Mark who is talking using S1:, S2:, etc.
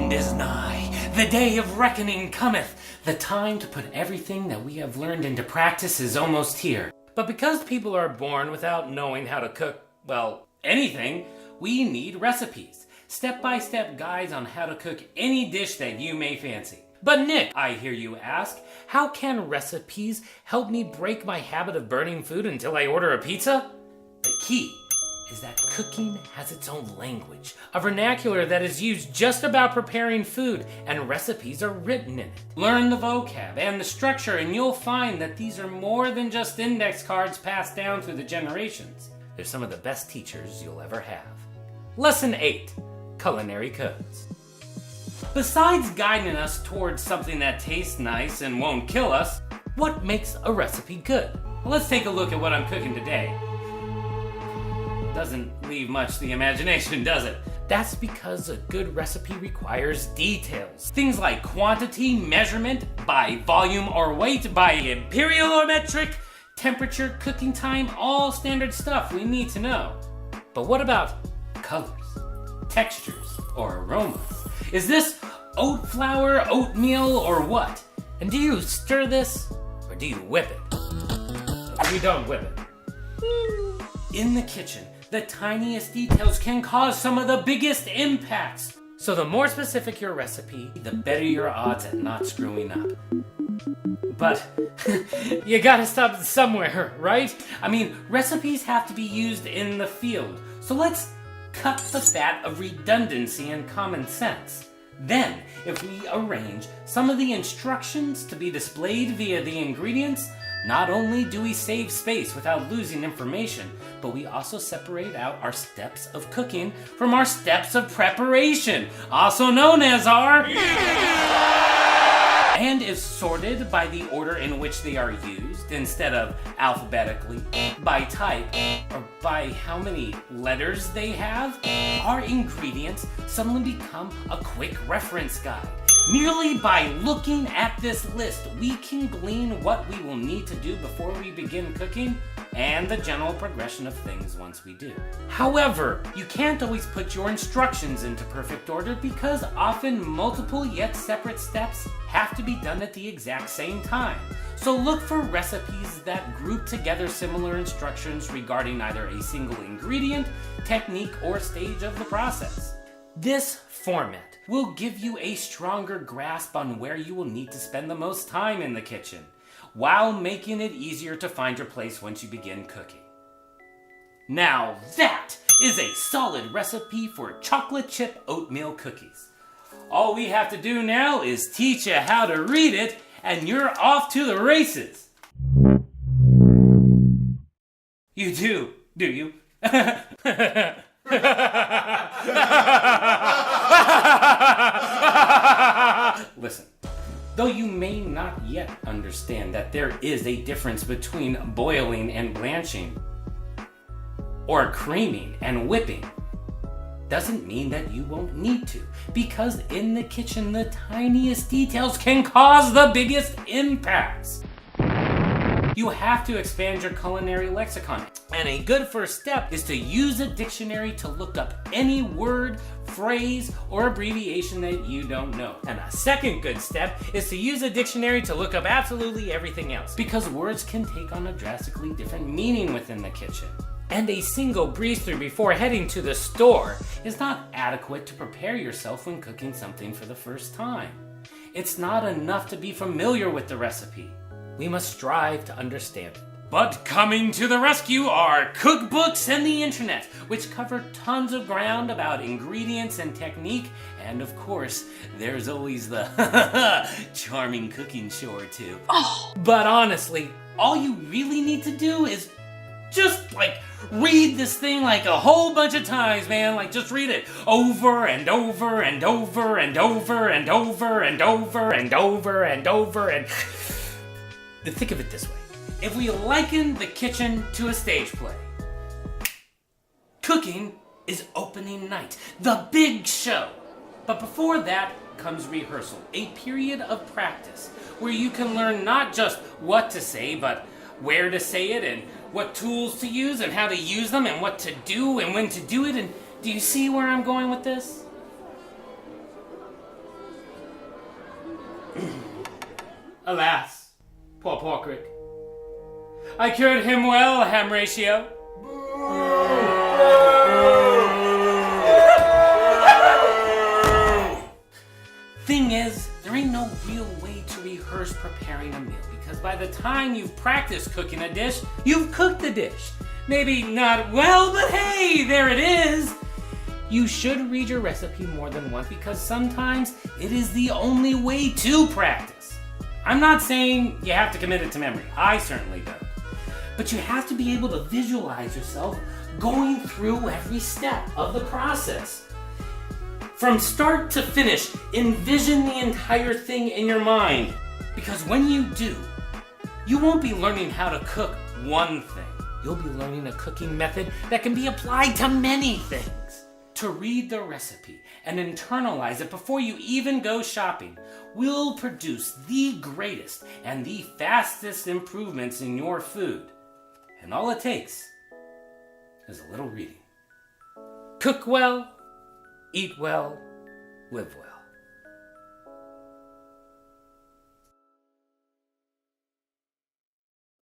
S1: end is nigh, the day of reckoning cometh. The time to put everything that we have learned into practice is almost here. But because people are born without knowing how to cook, well, anything, we need recipes. Step-by-step guides on how to cook any dish that you may fancy. But Nick, I hear you ask, how can recipes help me break my habit of burning food until I order a pizza? The key is that cooking has its own language, a vernacular that is used just about preparing food, and recipes are written in it. Learn the vocab and the structure, and you'll find that these are more than just index cards passed down through the generations. They're some of the best teachers you'll ever have. Lesson 8, Culinary Codes. Besides guiding us towards something that tastes nice and won't kill us, what makes a recipe good? Well, let's take a look at what I'm cooking today. Doesn't leave much to the imagination, does it? That's because a good recipe requires details. Things like quantity, measurement, by volume or weight, by imperial or metric, temperature, cooking time, all standard stuff we need to know. But what about colors, textures, or aromas? Is this oat flour, oatmeal, or what? And do you stir this, or do you whip it? You don't whip it. In the kitchen, the tiniest details can cause some of the biggest impacts. So the more specific your recipe, the better your odds at not screwing up. But you gotta stop somewhere, right? I mean, recipes have to be used in the field. So let's cut the fat of redundancy and common sense. Then, if we arrange some of the instructions to be displayed via the ingredients, not only do we save space without losing information, but we also separate out our steps of cooking from our steps of preparation, also known as our... And is sorted by the order in which they are used, instead of alphabetically, by type, or by how many letters they have, our ingredients suddenly become a quick reference guide. Merely by looking at this list, we can glean what we will need to do before we begin cooking, and the general progression of things once we do. However, you can't always put your instructions into perfect order because often multiple yet separate steps have to be done at the exact same time. So look for recipes that group together similar instructions regarding either a single ingredient, technique, or stage of the process. This format will give you a stronger grasp on where you will need to spend the most time in the kitchen, while making it easier to find your place once you begin cooking. Now that is a solid recipe for chocolate chip oatmeal cookies. All we have to do now is teach you how to read it, and you're off to the races. You do you? Listen, though you may not yet understand that there is a difference between boiling and blanching, or creaming and whipping, doesn't mean that you won't need to, because in the kitchen the tiniest details can cause the biggest impacts. You have to expand your culinary lexicon, and a good first step is to use a dictionary to look up any word, phrase, or abbreviation that you don't know. And a second good step is to use a dictionary to look up absolutely everything else, because words can take on a drastically different meaning within the kitchen. And a single breeze through before heading to the store is not adequate to prepare yourself when cooking something for the first time. It's not enough to be familiar with the recipe. We must strive to understand it. But coming to the rescue are cookbooks and the internet, which cover tons of ground about ingredients and technique, and of course, there's always the charming cooking show or two. Oh. But honestly, all you really need to do is just read this thing a whole bunch of times, man. Just read it over and over and over and over and over and over and over and over and... Think of it this way. If we liken the kitchen to a stage play, cooking is opening night, the big show. But before that comes rehearsal, a period of practice where you can learn not just what to say, but where to say it and what tools to use and how to use them and what to do and when to do it. And do you see where I'm going with this? Alas, poor porkrit. I cured him well, ham ratio. Thing is, there ain't no real way to rehearse preparing a meal because by the time you've practiced cooking a dish, you've cooked the dish. Maybe not well, but hey, there it is. You should read your recipe more than once because sometimes it is the only way to practice. I'm not saying you have to commit it to memory. I certainly don't. But you have to be able to visualize yourself going through every step of the process. From start to finish, envision the entire thing in your mind. Because when you do, you won't be learning how to cook one thing. You'll be learning a cooking method that can be applied to many things. To read the recipe and internalize it before you even go shopping will produce the greatest and the fastest improvements in your food. And all it takes is a little reading. Cook well, eat well, live well.